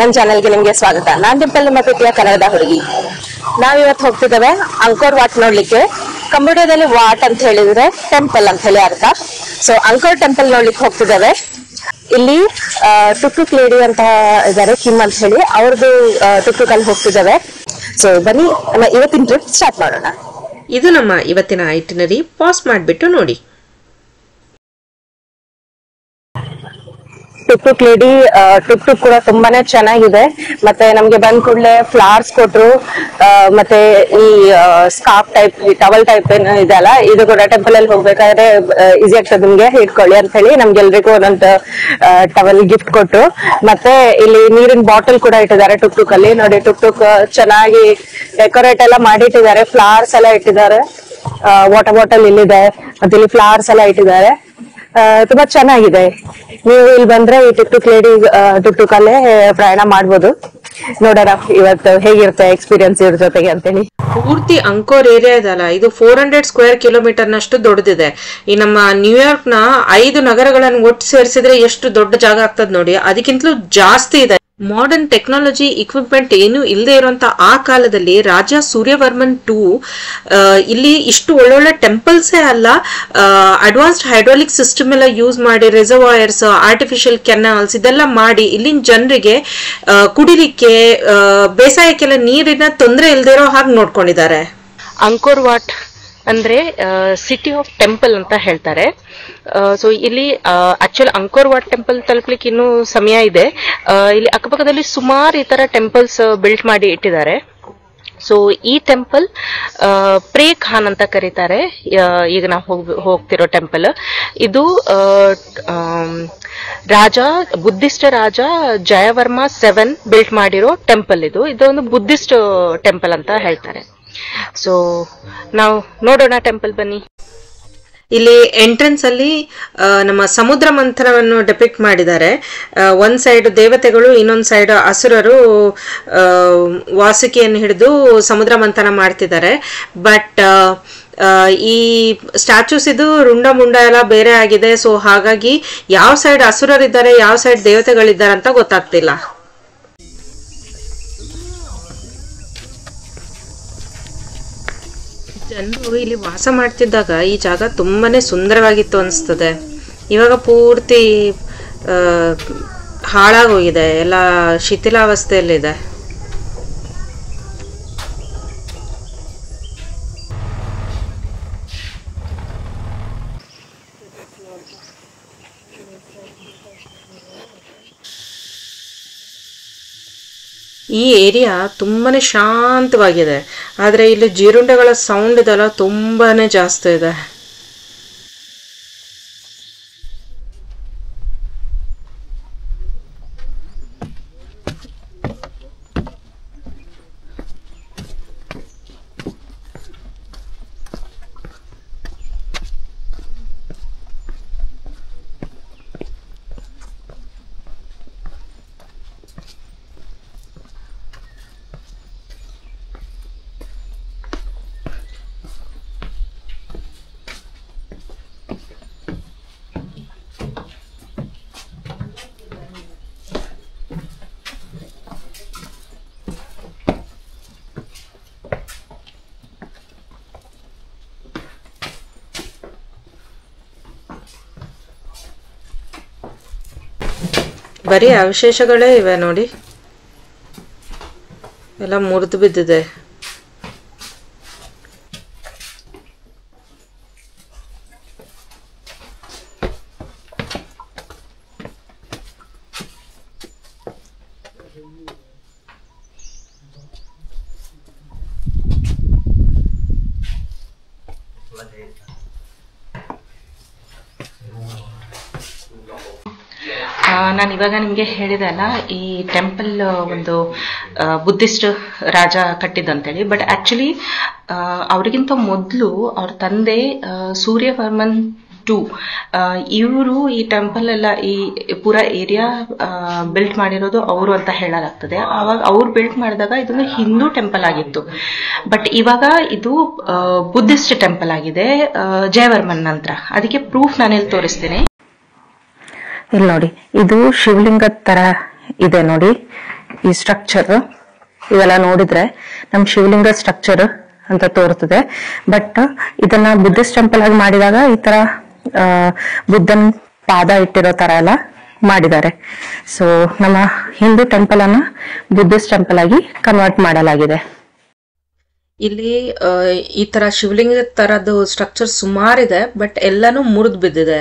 ನನ್ನ ಚಾನೆಲ್ಗೆ ನಿಮ್ಗೆ ಸ್ವಾಗತ. ನಾನ್ ಡಿಂಪಲ್ ನಿಮ್ಮ ಪ್ರೀತಿಯ ಕನ್ನಡದ ಹುಡುಗಿ. ನಾವಿವತ್ತು ಹೋಗ್ತಿದ್ದೇವೆ ಅಂಕೋರ್ ವಾಟ್ ನೋಡ್ಲಿಕ್ಕೆ. ಕಂಬೋಡಿಯಾದಲ್ಲಿ ವಾಟ್ ಅಂತ ಹೇಳಿದ್ರೆ ಟೆಂಪಲ್ ಅಂತ ಹೇಳಿ ಅರ್ಥ. ಸೊ ಅಂಕೋರ್ ಟೆಂಪಲ್ ನೋಡ್ಲಿಕ್ಕೆ ಹೋಗ್ತಿದ್ದೇವೆ. ಇಲ್ಲಿ ಟುಕ್ ಲೇಡಿ ಅಂತ ಇದ್ದಾರೆ, ಕಿಮ್ ಅಂತ ಹೇಳಿ, ಅವ್ರದ್ದು ಟುಕ್ ಅಲ್ಲಿ ಹೋಗ್ತಿದ್ದೇವೆ. ಸೊ ಬನ್ನಿ ನಮ್ಮ ಇವತ್ತಿನ ಟ್ರಿಪ್ ಸ್ಟಾರ್ಟ್ ಮಾಡೋಣ. ಇದು ನಮ್ಮ ಇವತ್ತಿನ ಐಟಿನರಿ. ಪಾಸ್ ಮಾಡಿಬಿಟ್ಟು ನೋಡಿ. ಟುಕ್ ಲೇಡಿ ಟುಕ್ ಕೂಡ ತುಂಬಾನೇ ಚೆನ್ನಾಗಿದೆ. ಮತ್ತೆ ನಮ್ಗೆ ಬಂದ್ ಕೂಡಲೇ ಫ್ಲವರ್ಸ್ ಕೊಟ್ರು. ಮತ್ತೆ ಈ ಸ್ಕಾರ್ಫ್ ಟೈಪ್, ಟವಲ್ ಟೈಪ್ ಏನು ಇದೆ ಅಲ್ಲ, ಇದು ಕೂಡ ಟೆಂಪಲ್ ಅಲ್ಲಿ ಹೋಗ್ಬೇಕಾದ್ರೆ ಈಸಿ ಆಗ್ತದೆ ನಿಮ್ಗೆ, ಹಿಡ್ಕೊಳ್ಳಿ ಅಂತ ಹೇಳಿ ನಮ್ಗೆಲ್ರಿಗೂ ಒಂದೊಂದು ಟವಲ್ ಗಿಫ್ಟ್ ಕೊಟ್ರು. ಮತ್ತೆ ಇಲ್ಲಿ ನೀರಿನ ಬಾಟಲ್ ಕೂಡ ಇಟ್ಟಿದ್ದಾರೆ ಟುಕ್ ಅಲ್ಲಿ. ನೋಡಿ ಟುಕ್ ಚೆನ್ನಾಗಿ ಡೆಕೋರೇಟ್ ಎಲ್ಲ ಮಾಡಿಟ್ಟಿದ್ದಾರೆ. ಫ್ಲವರ್ಸ್ ಎಲ್ಲ ಇಟ್ಟಿದ್ದಾರೆ. ವಾಟರ್ ಬಾಟಲ್ ಇಲ್ಲಿದೆ, ಮತ್ತೆ ಇಲ್ಲಿ ಫ್ಲವರ್ಸ್ ಎಲ್ಲ ಇಟ್ಟಿದ್ದಾರೆ. ತುಂಬಾ ಚೆನ್ನಾಗಿದೆ. ನೀವು ಇಲ್ಲಿ ಬಂದ್ರೆ ಈ ಟುಕ್ ಲೇಡಿ ಟುಕ್ ಅಲ್ಲೇ ಪ್ರಯಾಣ ಮಾಡ್ಬೋದು. ನೋಡೋಣ ಇವತ್ತು ಹೇಗಿರುತ್ತೆ ಎಕ್ಸ್ಪೀರಿಯನ್ಸ್ ಇವ್ರ ಜೊತೆಗೆ ಅಂತೇಳಿ. ಪೂರ್ತಿ ಅಂಕೋರ್ ಏರಿಯಾ ಇದಲ್ಲ, ಇದು 400 ಸ್ಕ್ವೇರ್ ಕಿಲೋಮೀಟರ್ ನಷ್ಟು ದೊಡ್ಡದಿದೆ. ಈ ನಮ್ಮ ನ್ಯೂಯಾರ್ಕ್ ನ 5 ನಗರಗಳನ್ನು ಒಟ್ಟು ಸೇರಿಸಿದ್ರೆ ಎಷ್ಟು ದೊಡ್ಡ ಜಾಗ ಆಗ್ತದೆ ನೋಡಿ, ಅದಕ್ಕಿಂತಲೂ ಜಾಸ್ತಿ ಇದೆ. ಮಾಡರ್ನ್ ಟೆಕ್ನಾಲಜಿ ಇಕ್ವಿಪ್ಮೆಂಟ್ ಏನು ಇಲ್ಲದೆ ಇರುವಂತ ಆ ಕಾಲದಲ್ಲಿ ರಾಜ ಸೂರ್ಯವರ್ಮನ್ 2 ಇಲ್ಲಿ ಇಷ್ಟು ಒಳ್ಳೊಳ್ಳೆ ಟೆಂಪಲ್ಸೇ ಅಲ್ಲ, ಅಡ್ವಾನ್ಸ್ಡ್ ಹೈಡ್ರಾಲಿಕ್ ಸಿಸ್ಟಮ್ ಎಲ್ಲ ಯೂಸ್ ಮಾಡಿ, ರಿಸರ್ವಾಯರ್ಸ್, ಆರ್ಟಿಫಿಷಿಯಲ್ ಕೆನಾಲ್ಸ್ ಇದೆಲ್ಲ ಮಾಡಿ ಇಲ್ಲಿನ ಜನರಿಗೆ ಕುಡಿಲಿಕ್ಕೆ, ಬೇಸಾಯಕ್ಕೆಲ್ಲ ನೀರಿನ ತೊಂದರೆ ಇಲ್ಲದೆ ಇರೋ ಹಾಗೆ ನೋಡ್ಕೊಂಡಿದ್ದಾರೆ. ಅಂಕೋರ್ ವಾಟ್ ಅಂದ್ರೆ ಸಿಟಿ ಆಫ್ ಟೆಂಪಲ್ ಅಂತ ಹೇಳ್ತಾರೆ. ಸೊ ಇಲ್ಲಿ ಆಕ್ಚುಲಿ ಅಂಕೋರ್ ವಾಟ್ ಟೆಂಪಲ್ ತಲುಪಲಿಕ್ಕೆ ಇನ್ನೂ ಸಮಯ ಇದೆ. ಇಲ್ಲಿ ಅಕ್ಕಪಕ್ಕದಲ್ಲಿ ಸುಮಾರು ಈ ತರ ಟೆಂಪಲ್ಸ್ ಬಿಲ್ಟ್ ಮಾಡಿ ಇಟ್ಟಿದ್ದಾರೆ. ಸೊ ಈ ಟೆಂಪಲ್ ಪ್ರೇ ಖಾನ್ ಅಂತ ಕರೀತಾರೆ. ಈಗ ನಾವು ಹೋಗ್ತಿರೋ ಟೆಂಪಲ್ ಇದು ಬುದ್ಧಿಸ್ಟ್ ರಾಜ ಜಯವರ್ಮ 7 ಬಿಲ್ಟ್ ಮಾಡಿರೋ ಟೆಂಪಲ್. ಇದೊಂದು ಬುದ್ಧಿಸ್ಟ್ ಟೆಂಪಲ್ ಅಂತ ಹೇಳ್ತಾರೆ. ಸೊ ನಾವು ನೋಡೋಣ ಟೆಂಪಲ್, ಬನ್ನಿ. ಇಲ್ಲಿ ಎಂಟ್ರೆನ್ಸ್ ಅಲ್ಲಿ ನಮ್ಮ ಸಮುದ್ರ ಮಂಥನವನ್ನು ಡೆಪಿಕ್ಟ್ ಮಾಡಿದ್ದಾರೆ. ಒಂದ್ ಸೈಡ್ ದೇವತೆಗಳು, ಇನ್ನೊಂದ್ ಸೈಡ್ ಅಸುರರು ವಾಸುಕಿಯನ್ನು ಹಿಡಿದು ಸಮುದ್ರ ಮಂಥನ ಮಾಡ್ತಿದ್ದಾರೆ. ಬಟ್ ಈ ಸ್ಟ್ಯಾಚ್ಯೂಸ್ ಇದು ರುಂಡ ಮುಂಡ ಎಲ್ಲ ಬೇರೆ ಆಗಿದೆ. ಸೊ ಹಾಗಾಗಿ ಯಾವ ಸೈಡ್ ಅಸುರರಿದ್ದಾರೆ, ಯಾವ ಸೈಡ್ ದೇವತೆಗಳಿದ್ದಾರೆ ಅಂತ ಗೊತ್ತಾಗ್ತಿಲ್ಲ. ಜನರು ಇಲ್ಲಿ ವಾಸ ಮಾಡ್ತಿದ್ದಾಗ ಈ ಜಾಗ ತುಂಬಾನೇ ಸುಂದರವಾಗಿತ್ತು ಅನಿಸ್ತದೆ. ಇವಾಗ ಪೂರ್ತಿ ಹಾಳಾಗೋಗಿದೆ, ಎಲ್ಲ ಶಿಥಿಲಾವಸ್ಥೆಯಲ್ಲಿದೆ. ಈ ಏರಿಯಾ ತುಂಬಾನೇ ಶಾಂತವಾಗಿದೆ, ಆದ್ರೆ ಇಲ್ಲಿ ಜೀರುಂಡೆಗಳ ಸೌಂಡ್ ಇದೆಲ್ಲ ತುಂಬಾನೇ ಜಾಸ್ತಿ ಇದೆ. ಬರೀ ಅವಶೇಷಗಳೇ ಇವೆ ನೋಡಿ, ಎಲ್ಲ ಮುರಿದು ಬಿದ್ದಿದೆ. ನಾನು ಇವಾಗ ನಿಮ್ಗೆ ಹೇಳಿದೆ ಅಲ್ಲ, ಈ ಟೆಂಪಲ್ ಒಂದು ಬುದ್ಧಿಸ್ಟ್ ರಾಜ ಕಟ್ಟಿದಂತೇಳಿ. ಬಟ್ ಆಕ್ಚುಲಿ ಅವ್ರಿಗಿಂತ ಮೊದಲು ಅವ್ರ ತಂದೆ ಸೂರ್ಯವರ್ಮನ್ 2 ಇವರು ಈ ಟೆಂಪಲ್ ಎಲ್ಲ, ಈ ಪೂರಾ ಏರಿಯಾ ಬಿಲ್ಟ್ ಮಾಡಿರೋದು ಅವರು ಅಂತ ಹೇಳಲಾಗ್ತದೆ. ಅವಾಗ ಅವ್ರು ಬಿಲ್ಟ್ ಮಾಡಿದಾಗ ಇದೊಂದು ಹಿಂದೂ ಟೆಂಪಲ್ ಆಗಿತ್ತು. ಬಟ್ ಇವಾಗ ಇದು ಬುದ್ಧಿಸ್ಟ್ ಟೆಂಪಲ್ ಆಗಿದೆ ಜಯವರ್ಮನ್ ನಂತರ. ಅದಕ್ಕೆ ಪ್ರೂಫ್ ನಾನಿಲ್ಲಿ ತೋರಿಸ್ತೀನಿ. ಇಲ್ಲಿ ನೋಡಿ, ಇದು ಶಿವಲಿಂಗದ ತರ ಇದೆ ನೋಡಿ. ಈ ಸ್ಟ್ರಕ್ಚರ್ ಇವೆಲ್ಲ ನೋಡಿದ್ರೆ ನಮ್ ಶಿವಲಿಂಗ ಸ್ಟ್ರಕ್ಚರ್ ಅಂತ ತೋರ್ತದೆ. ಬಟ್ ಇದನ್ನ ಬುದ್ಧಿಸ್ಟ್ ಟೆಂಪಲ್ ಆಗಿ ಮಾಡಿದಾಗ ಈ ತರ ಬುದ್ಧನ್ ಪಾದ ಇಟ್ಟಿರೋ ತರ ಎಲ್ಲ ಮಾಡಿದ್ದಾರೆ. ಸೊ ನಮ್ಮ ಹಿಂದೂ ಟೆಂಪಲ್ ಅನ್ನ ಬುದ್ಧಿಸ್ಟ್ ಟೆಂಪಲ್ ಆಗಿ ಕನ್ವರ್ಟ್ ಮಾಡಲಾಗಿದೆ. ಇಲ್ಲಿ ಈ ತರ ಶಿವಲಿಂಗ ತರದ್ದು ಸ್ಟ್ರಕ್ಚರ್ ಸುಮಾರಿದೆ, ಬಟ್ ಎಲ್ಲಾನು ಮುರಿದು ಬಿದ್ದಿದೆ.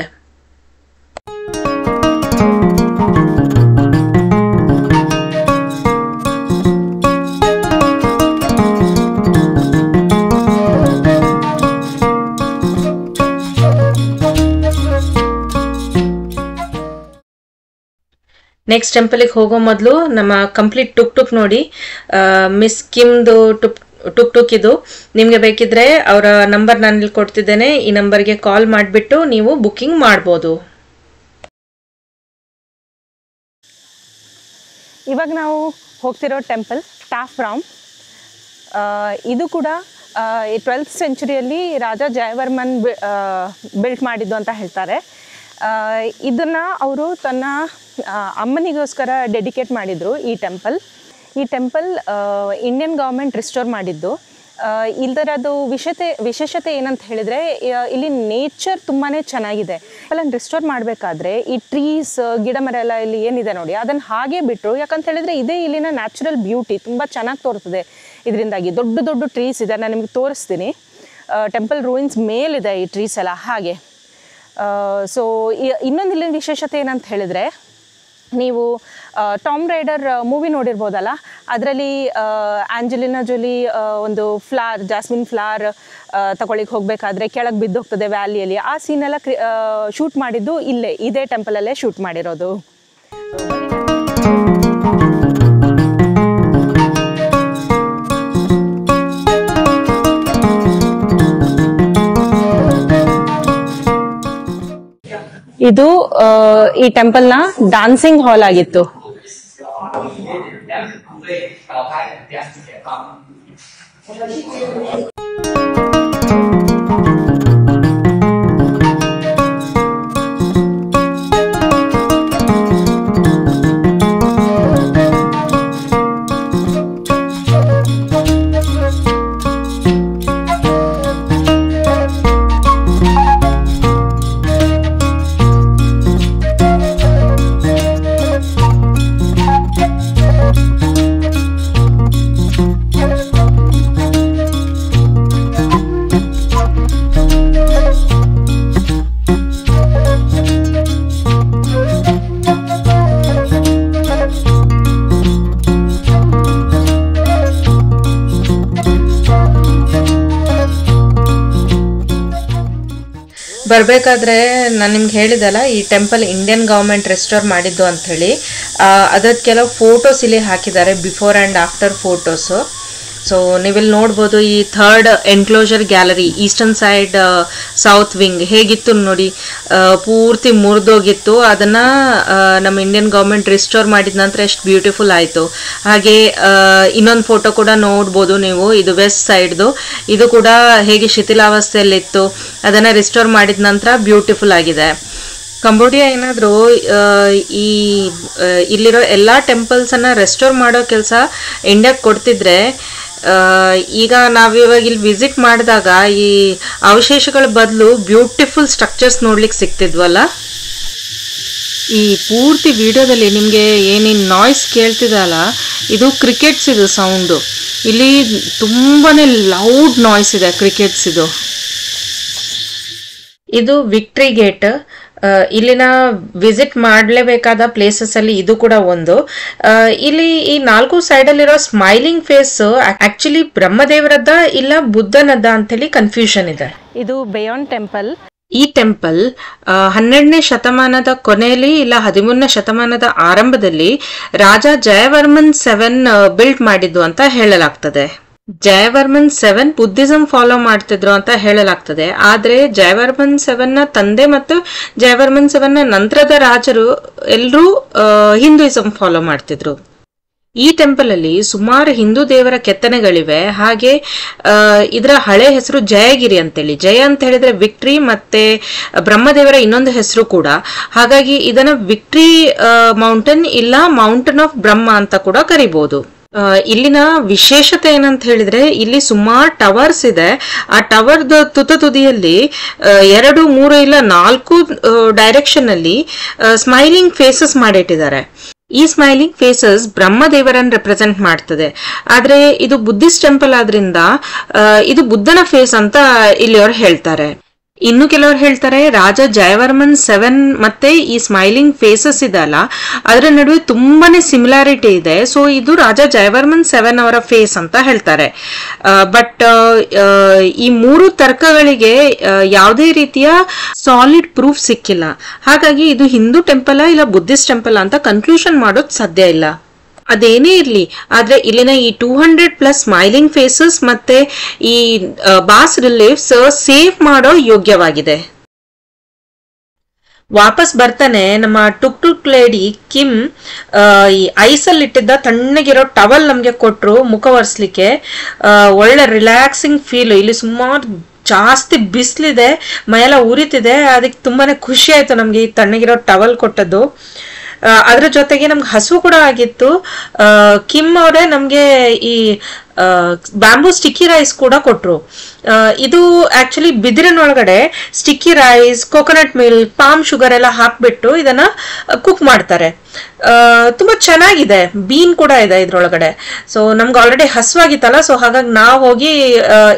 ನೆಕ್ಸ್ಟ್ ಟೆಂಪಲ್ಗೆ ಹೋಗೋ ಮೊದಲು ನಮ್ಮ ಕಂಪ್ಲೀಟ್ ಟುಕ್ ನೋಡಿ, ಮಿಸ್ ಕಿಮ್ದು ಟುಕ್ ಇದು. ನಿಮ್ಗೆ ಬೇಕಿದ್ರೆ ಅವರ ನಂಬರ್ ನಾನು ಇಲ್ಲಿ ಕೊಡ್ತಿದ್ದೇನೆ, ಈ ನಂಬರ್ಗೆ ಕಾಲ್ ಮಾಡಿಬಿಟ್ಟು ನೀವು ಬುಕಿಂಗ್ ಮಾಡ್ಬೋದು. ಇವಾಗ ನಾವು ಹೋಗ್ತಿರೋ ಟೆಂಪಲ್ ಟಾಫ್ರಾಮ್. ಇದು ಕೂಡ 12th ಸೆಂಚುರಿಯಲ್ಲಿ ರಾಜ ಜಯವರ್ಮನ್ ಬಿಲ್ಟ್ ಮಾಡಿದ್ದು ಅಂತ ಹೇಳ್ತಾರೆ. ಇದನ್ನ ಅವರು ತನ್ನ ಅಮ್ಮನಿಗೋಸ್ಕರ ಡೆಡಿಕೇಟ್ ಮಾಡಿದ್ರು ಈ ಟೆಂಪಲ್ ಇಂಡಿಯನ್ ಗೌರ್ಮೆಂಟ್ ರಿಸ್ಟೋರ್ ಮಾಡಿದ್ದು. ಇದರದ್ದು ವಿಶೇಷತೆ ಏನಂತ ಹೇಳಿದ್ರೆ, ಇಲ್ಲಿ ನೇಚರ್ ತುಂಬಾನೇ ಚೆನ್ನಾಗಿದೆ. ಅಲ್ಲಿ ರಿಸ್ಟೋರ್ ಮಾಡಬೇಕಾದ್ರೆ ಈ ಟ್ರೀಸ್ ಗಿಡ ಮರ ಎಲ್ಲ ಇಲ್ಲಿ ಏನಿದೆ ನೋಡಿ ಅದನ್ನ ಹಾಗೆ ಬಿಟ್ಟರು. ಯಾಕಂತ ಹೇಳಿದ್ರೆ ಇದೇ ಇಲ್ಲಿನ ನ್ಯಾಚುರಲ್ ಬ್ಯೂಟಿ ತುಂಬಾ ಚೆನ್ನಾಗಿ ತೋರ್ತದೆ. ಇದರಿಂದಾಗಿ ದೊಡ್ಡ ದೊಡ್ಡ ಟ್ರೀಸ್ ಇದೆ, ನಾನು ನಿಮ್ಗೆ ತೋರಿಸ್ತೀನಿ. ಟೆಂಪಲ್ ರೂಯಿನ್ಸ್ ಮೇಲಿದೆ ಈ ಟ್ರೀಸ್ ಎಲ್ಲ ಹಾಗೆ. ಸೊ ಇನ್ನೊಂದು ಇಲ್ಲಿನ ವಿಶೇಷತೆ ಏನಂತ ಹೇಳಿದ್ರೆ, ನೀವು ಟಾಮ್ ರೈಡರ್ ಮೂವಿ ನೋಡಿರ್ಬೋದಲ್ಲ, ಅದರಲ್ಲಿ ಆಂಜಲಿನಾ ಜೋಲಿ ಒಂದು ಜಾಸ್ಮಿನ್ ಫ್ಲವರ್ ತಗೊಳ್ಳಿಕ್ಕೆ ಹೋಗಬೇಕಾದ್ರೆ ಕೆಳಗೆ ಬಿದ್ದು ಹೋಗ್ತದೆ ವ್ಯಾಲಿಯಲ್ಲಿ. ಆ ಸೀನೆಲ್ಲ ಶೂಟ್ ಮಾಡಿದ್ದು ಇದೇ ಟೆಂಪಲಲ್ಲೇ ಶೂಟ್ ಮಾಡಿರೋದು. ಇದು ಈ ಟೆಂಪಲ್ ನ ಡಾನ್ಸಿಂಗ್ ಹಾಲ್ ಆಗಿತ್ತು. ಬರಬೇಕಾದ್ರೆ ನಾನು ನಿಮ್ಗೆ ಹೇಳಿದಲ್ಲ, ಈ ಟೆಂಪಲ್ ಇಂಡಿಯನ್ ಗೌರ್ಮೆಂಟ್ ರೆಸ್ಟೋರ್ ಮಾಡಿದ್ದು ಅಂತ ಹೇಳಿ. ಅದಕ್ಕೆ ಕೆಲವು ಫೋಟೋಸ್ ಇಲ್ಲಿ ಹಾಕಿದ್ದಾರೆ, before and after photos. So ನೀವಿಲ್ಲಿ ನೋಡ್ಬೋದು ಈ 3rd enclosure gallery, eastern side south wing ಹೇಗಿತ್ತು ನೋಡಿ, ಪೂರ್ತಿ ಮುರಿದೋಗಿತ್ತು. ಅದನ್ನು ನಮ್ಮ ಇಂಡಿಯನ್ ಗೌರ್ಮೆಂಟ್ ರಿಸ್ಟೋರ್ ಮಾಡಿದ ನಂತರ ಎಷ್ಟು ಬ್ಯೂಟಿಫುಲ್ ಆಯಿತು. ಹಾಗೆ ಇನ್ನೊಂದು ಫೋಟೋ ಕೂಡ ನೋಡ್ಬೋದು ನೀವು, ಇದು ವೆಸ್ಟ್ ಸೈಡ್ದು. ಇದು ಕೂಡ ಹೇಗೆ ಶಿಥಿಲಾವಸ್ಥೆಯಲ್ಲಿತ್ತು, ಅದನ್ನು ರಿಸ್ಟೋರ್ ಮಾಡಿದ ನಂತರ ಬ್ಯೂಟಿಫುಲ್ ಆಗಿದೆ. ಕಂಬೋಡಿಯಾ ಏನಾದರೂ ಇಲ್ಲಿರೋ ಎಲ್ಲ ಟೆಂಪಲ್ಸನ್ನು ರೆಸ್ಟೋರ್ ಮಾಡೋ ಕೆಲಸ ಇಂಡಿಯಾಗೆ ಕೊಡ್ತಿದ್ರೆ, ಈಗ ನಾವಿವಾಗ ಇಲ್ಲಿ ವಿಸಿಟ್ ಮಾಡಿದಾಗ ಈ ಅವಶೇಷಗಳ ಬದಲು ಬ್ಯೂಟಿಫುಲ್ ಸ್ಟ್ರಕ್ಚರ್ಸ್ ನೋಡ್ಲಿಕ್ಕೆ ಸಿಗ್ತಿದ್ವಲ್ಲ. ಈ ಪೂರ್ತಿ ವಿಡಿಯೋದಲ್ಲಿ ನಿಮಗೆ ಏನೇನು ನಾಯ್ಸ್ ಕೇಳ್ತಿದಲ್ಲ, ಇದು ಕ್ರಿಕೆಟ್ಸ್ ಇದು ಸೌಂಡು. ಇಲ್ಲಿ ತುಂಬಾ ಲೌಡ್ ನಾಯ್ಸ್ ಇದೆ ಕ್ರಿಕೆಟ್ಸ್ ಇದು. ಇದು ವಿಕ್ಟ್ರಿ ಗೇಟ್. ಇಲ್ಲಿನ ವಿಸಿಟ್ ಮಾಡಲೇಬೇಕಾದ ಪ್ಲೇಸಸ್ ಅಲ್ಲಿ ಇದು ಕೂಡ ಒಂದು. ಇಲ್ಲಿ ಈ 4 ಸೈಡಲ್ಲಿರೋ ಸ್ಮೈಲಿಂಗ್ ಫೇಸ್ ಆಕ್ಚುಲಿ ಬ್ರಹ್ಮದೇವರದ್ದ ಇಲ್ಲ ಬುದ್ಧನದ್ದ ಅಂತೇಳಿ ಕನ್ಫ್ಯೂಷನ್ ಇದೆ. ಇದು ಬೇಯಾನ್ ಟೆಂಪಲ್. ಈ ಟೆಂಪಲ್ 12ನೇ ಶತಮಾನದ ಕೊನೆಯಲ್ಲಿ ಇಲ್ಲ 13ನೇ ಶತಮಾನದ ಆರಂಭದಲ್ಲಿ ರಾಜ ಜಯವರ್ಮನ್ 7 ಬಿಲ್ಡ್ ಮಾಡಿದ್ದು ಅಂತ ಹೇಳಲಾಗ್ತದೆ. ಜಯವರ್ಮನ್ 7 ಬುದ್ಧಿಸಂ ಫಾಲೋ ಮಾಡ್ತಿದ್ರು ಅಂತ ಹೇಳಲಾಗ್ತದೆ. ಆದ್ರೆ ಜಯವರ್ಮನ್ 7ನ ತಂದೆ ಮತ್ತು ಜಯವರ್ಮನ್ 7ನ ನಂತರದ ರಾಜರು ಎಲ್ಲರೂ ಹಿಂದೂಯಿಸಂ ಫಾಲೋ ಮಾಡ್ತಿದ್ರು. ಈ ಟೆಂಪಲ್ ಅಲ್ಲಿ ಸುಮಾರು ಹಿಂದೂ ದೇವರ ಕೆತ್ತನೆಗಳಿವೆ. ಹಾಗೆ ಇದರ ಹಳೆ ಹೆಸರು ಜಯಗಿರಿ ಅಂತೇಳಿ. ಜಯ ಅಂತ ಹೇಳಿದ್ರೆ ವಿಕ್ಟ್ರಿ, ಮತ್ತೆ ಬ್ರಹ್ಮದೇವರ ಇನ್ನೊಂದು ಹೆಸರು ಕೂಡ. ಹಾಗಾಗಿ ಇದನ್ನ ವಿಕ್ಟ್ರಿ ಮೌಂಟೇನ್ ಇಲ್ಲ ಮೌಂಟೇನ್ ಆಫ್ ಬ್ರಹ್ಮ ಅಂತ ಕೂಡ ಕರಿಬಹುದು. ಇಲ್ಲಿನ ವಿಶೇಷತೆ ಏನಂತ ಹೇಳಿದ್ರೆ ಇಲ್ಲಿ ಸುಮಾರು ಟವರ್ಸ್ ಇದೆ. ಆ ಟವರ್ ತುದಿಯಲ್ಲಿ 2, 3 ಇಲ್ಲ 4 ಡೈರೆಕ್ಷನ್ ಅಲ್ಲಿ ಸ್ಮೈಲಿಂಗ್ ಫೇಸಸ್ ಮಾಡಿಟ್ಟಿದ್ದಾರೆ. ಈ ಸ್ಮೈಲಿಂಗ್ ಫೇಸಸ್ ಬ್ರಹ್ಮದೇವರನ್ನು ರೆಪ್ರೆಸೆಂಟ್ ಮಾಡ್ತದೆ. ಆದ್ರೆ ಇದು ಬುದ್ಧಿಸ್ಟ್ ಟೆಂಪಲ್ ಆದ್ರಿಂದ ಇದು ಬುದ್ಧನ ಫೇಸ್ ಅಂತ ಇಲ್ಲಿಯವರು ಹೇಳ್ತಾರೆ. ಇನ್ನು ಕೆಲವರು ಹೇಳ್ತಾರೆ ರಾಜ ಜಯವರ್ಮನ್ 7 ಮತ್ತೆ ಈ ಸ್ಮೈಲಿಂಗ್ ಫೇಸಸ್ ಇದಲ್ಲ, ಅದರ ನಡುವೆ ತುಂಬಾನೇ ಸಿಮಿಲಾರಿಟಿ ಇದೆ. ಸೊ ಇದು ರಾಜ ಜಯವರ್ಮನ್ 7 ಅವರ ಫೇಸ್ ಅಂತ ಹೇಳ್ತಾರೆ. ಬಟ್ ಈ 3 ತರ್ಕಗಳಿಗೆ ಯಾವುದೇ ರೀತಿಯ ಸಾಲಿಡ್ ಪ್ರೂಫ್ ಸಿಕ್ಕಿಲ್ಲ. ಹಾಗಾಗಿ ಇದು ಹಿಂದೂ ಟೆಂಪಲ್ ಇಲ್ಲ ಬುದ್ಧಿಸ್ಟ್ ಟೆಂಪಲ್ ಅಂತ ಕನ್ಕ್ಲೂಷನ್ ಮಾಡೋದು ಸಾಧ್ಯ ಇಲ್ಲ. ಅದೇನೇ ಇರ್ಲಿ, ಆದ್ರೆ ಇಲ್ಲಿನ ಈ 200+ ಸ್ಮೈಲಿಂಗ್ ಫೇಸಸ್ ಮತ್ತೆ ಈ ಬಾಸ್ ರಿಲೀಫ್ಸ್ ಸೇವ್ ಮಾಡೋ ಯೋಗ್ಯವಾಗಿದೆ. ವಾಪಸ್ ಬರ್ತಾನೆ ನಮ್ಮ ಟುಕ್ ಲೇಡಿ ಕಿಮ್ ಈ ಐಸಲ್ಲಿ ಇಟ್ಟಿದ್ದ ತಣ್ಣಗಿರೋ ಟವಲ್ ನಮ್ಗೆ ಕೊಟ್ರು ಮುಖ ಒರೆಸ್ಲಿಕ್ಕೆ. ಒಳ್ಳೆ ರಿಲ್ಯಾಕ್ಸಿಂಗ್ ಫೀಲ್. ಇಲ್ಲಿ ಸುಮಾರು ಜಾಸ್ತಿ ಬಿಸಿಲಿದೆ, ಮೈಯೆಲ್ಲ ಉರಿತಿದೆ. ಅದಕ್ಕೆ ತುಂಬಾನೇ ಖುಷಿ ಆಯ್ತು ನಮ್ಗೆ ಈ ತಣ್ಣಗಿರೋ ಟವಲ್ ಕೊಟ್ಟದ್ದು. ಅದ್ರ ಜೊತೆಗೆ ನಮ್ಗೆ ಹಸು ಕೂಡ ಆಗಿತ್ತು. ಕಿಮ್ ಅವರೇ ನಮ್ಗೆ ಈ ಬ್ಯಾಂಬೂ ಸ್ಟಿಕ್ಕಿ ರೈಸ್ ಕೂಡ ಕೊಟ್ರು. ಇದು ಆಕ್ಚುಲಿ ಬಿದಿರಿನೊಳಗಡೆ sticky rice, coconut milk, palm sugar ಎಲ್ಲ ಹಾಕ್ಬಿಟ್ಟು ಇದನ್ನ ಕುಕ್ ಮಾಡ್ತಾರೆ. ತುಂಬಾ ಚೆನ್ನಾಗಿದೆ. ಬೀನ್ ಕೂಡ ಇದೆ ಇದ್ರೊಳಗಡೆ. ಸೊ ನಮ್ಗೆ ಆಲ್ರೆಡಿ ಹಸುವಾಗಿತ್ತಲ್ಲ, ಸೊ ಹಾಗಾಗಿ ನಾವು ಹೋಗಿ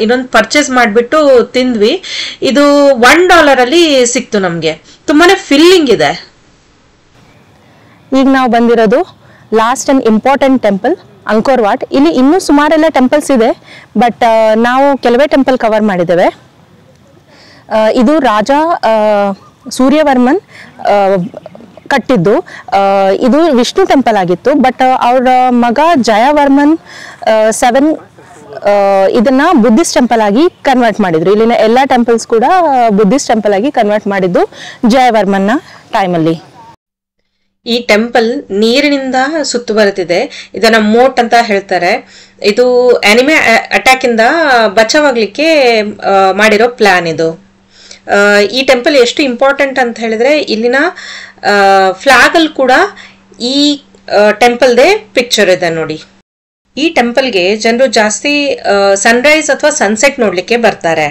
ಇನ್ನೊಂದು ಪರ್ಚೇಸ್ ಮಾಡ್ಬಿಟ್ಟು ತಿಂದ್ವಿ. ಇದು $1 ಅಲ್ಲಿ ಸಿಕ್ತು ನಮ್ಗೆ. ತುಂಬಾನೇ ಫಿಲ್ಲಿಂಗ್ ಇದೆ. ಈಗ ನಾವು ಬಂದಿರೋದು last and important temple ಅಂಕೋರ್ what. ಇಲ್ಲಿ ಇನ್ನೂ ಸುಮಾರೆಲ್ಲ ಟೆಂಪಲ್ಸ್ ಇದೆ, ಬಟ್ ನಾವು ಕೆಲವೇ ಟೆಂಪಲ್ ಕವರ್ ಮಾಡಿದ್ದೇವೆ. ಇದು ರಾಜ ಸೂರ್ಯವರ್ಮನ್ ಕಟ್ಟಿದ್ದು. ಇದು ವಿಷ್ಣು ಟೆಂಪಲ್ ಆಗಿತ್ತು, ಬಟ್ ಅವರ ಮಗ ಜಯವರ್ಮನ್ 7 ಇದನ್ನ ಬುದ್ಧಿಸ್ಟ್ ಟೆಂಪಲ್ ಆಗಿ ಕನ್ವರ್ಟ್ ಮಾಡಿದ್ರು. ಇಲ್ಲಿನ ಎಲ್ಲ ಟೆಂಪಲ್ಸ್ ಕೂಡ ಬುದ್ಧಿಸ್ಟ್ ಟೆಂಪಲ್ ಆಗಿ ಕನ್ವರ್ಟ್ ಮಾಡಿದ್ದು ಜಯವರ್ಮನ್ನ ಟೈಮಲ್ಲಿ. ಈ ಟೆಂಪಲ್ ನೀರಿನಿಂದ ಸುತ್ತುವರೆದಿದೆ. ಇದನ್ನ ಮೋಟ್ ಅಂತ ಹೇಳ್ತಾರೆ. ಇದು ಅನಿಮೆ ಅಟ್ಯಾಕ್ ಇಂದ ಬಚಾವಾಗ್ಲಿಕ್ಕೆ ಮಾಡಿರೋ ಪ್ಲಾನ್ ಇದು. ಈ ಟೆಂಪಲ್ ಎಷ್ಟು ಇಂಪಾರ್ಟೆಂಟ್ ಅಂತ ಹೇಳಿದ್ರೆ ಇಲ್ಲಿನ ಫ್ಲಾಗ್ ಅಲ್ಲಿ ಕೂಡ ಈ ಟೆಂಪಲ್ದೇ ಪಿಕ್ಚರ್ ಇದೆ ನೋಡಿ. ಈ ಟೆಂಪಲ್ಗೆ ಜನರು ಜಾಸ್ತಿ ಸನ್ರೈಸ್ ಅಥವಾ ಸನ್ಸೆಟ್ ನೋಡ್ಲಿಕ್ಕೆ ಬರ್ತಾರೆ.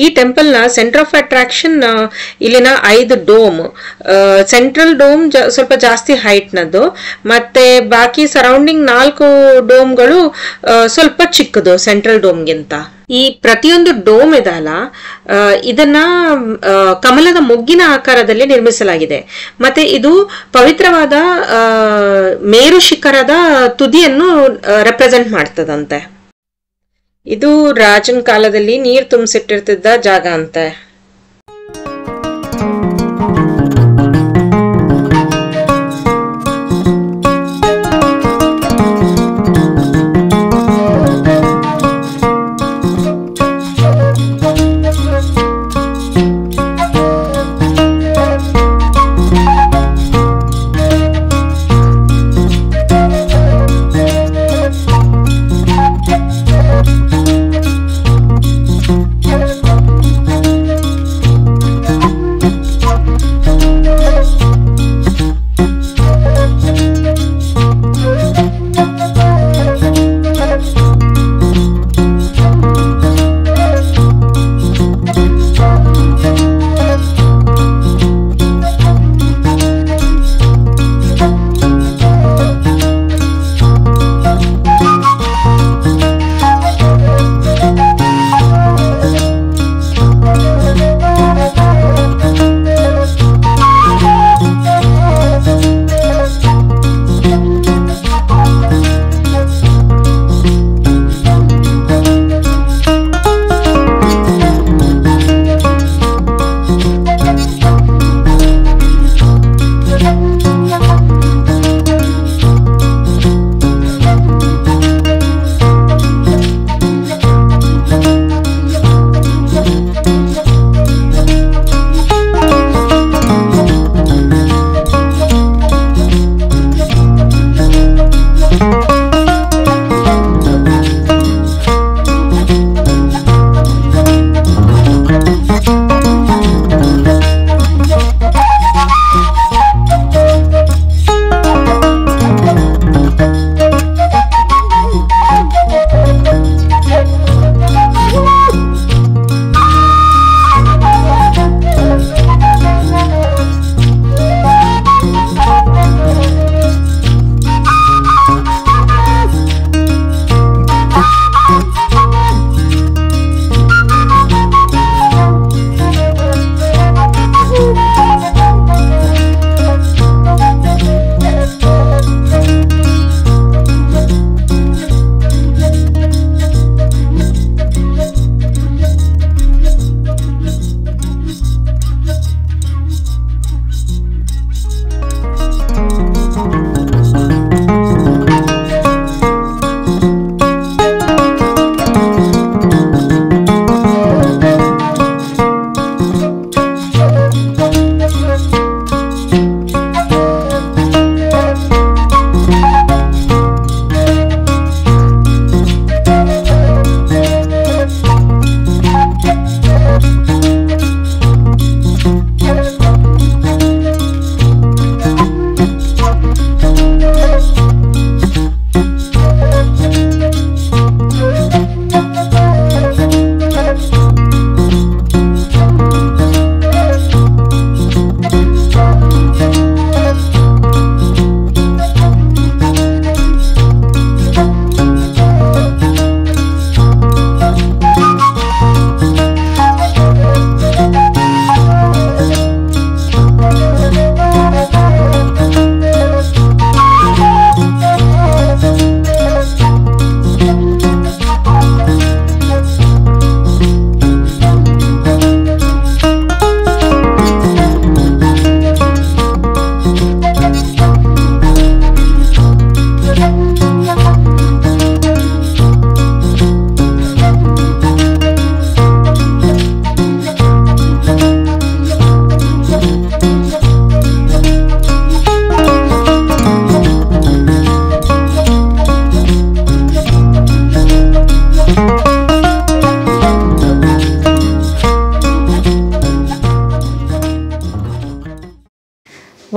ಈ ಟೆಂಪಲ್ ನ ಸೆಂಟರ್ ಆಫ್ ಅಟ್ರಾಕ್ಷನ್ ಇಲ್ಲಿನ 5 ಡೋಮ್. ಸೆಂಟ್ರಲ್ ಡೋಮ್ ಸ್ವಲ್ಪ ಜಾಸ್ತಿ ಹೈಟ್ ನದ್ದು, ಮತ್ತೆ ಬಾಕಿ ಸರೌಂಡಿಂಗ್ 4 ಡೋಮ್ಗಳು ಸ್ವಲ್ಪ ಚಿಕ್ಕದು ಸೆಂಟ್ರಲ್ ಡೋಮ್ಗಿಂತ. ಈ ಪ್ರತಿಯೊಂದು ಡೋಮ್ ಇದಲ್ಲ, ಇದನ್ನ ಕಮಲದ ಮೊಗ್ಗಿನ ಆಕಾರದಲ್ಲಿ ನಿರ್ಮಿಸಲಾಗಿದೆ. ಮತ್ತೆ ಇದು ಪವಿತ್ರವಾದ ಮೇರು ಶಿಖರದ ತುದಿಯನ್ನು ರೆಪ್ರೆಸೆಂಟ್ ಮಾಡ್ತದಂತೆ. ಇದು ರಾಜನ ಕಾಲದಲ್ಲಿ ನೀರು ತುಂಬಿಸಿಟ್ಟಿರ್ತಿದ್ದ ಜಾಗ ಅಂತೆ.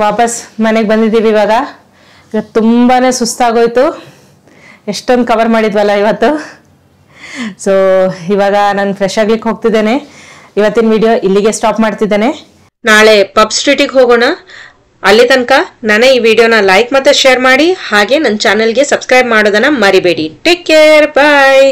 ವಾಪಸ್ ಮನೆಗೆ ಬಂದಿದ್ದೀವಿ ಇವಾಗ ತುಂಬಾ ಸುಸ್ತಾಗೋಯ್ತು. ಎಷ್ಟೊಂದು ಕವರ್ ಮಾಡಿದ್ವಲ್ಲ ಇವತ್ತು. ಸೊ ಇವಾಗ ನಾನು ಫ್ರೆಶ್ ಆಗ್ಲಿಕ್ಕೆ ಹೋಗ್ತಿದ್ದೇನೆ. ಇವತ್ತಿನ ವಿಡಿಯೋ ಇಲ್ಲಿಗೆ ಸ್ಟಾಪ್ ಮಾಡ್ತಿದ್ದೇನೆ. ನಾಳೆ ಪಬ್ ಸ್ಟ್ರೀಟಿಗೆ ಹೋಗೋಣ. ಅಲ್ಲಿ ತನಕ ನನ್ನ ಈ ವಿಡಿಯೋನ ಲೈಕ್ ಮತ್ತೆ ಶೇರ್ ಮಾಡಿ, ಹಾಗೆ ನನ್ನ ಚಾನೆಲ್ಗೆ ಸಬ್ಸ್ಕ್ರೈಬ್ ಮಾಡೋದನ್ನ ಮರಿಬೇಡಿ. ಟೇಕ್ ಕೇರ್, ಬಾಯ್.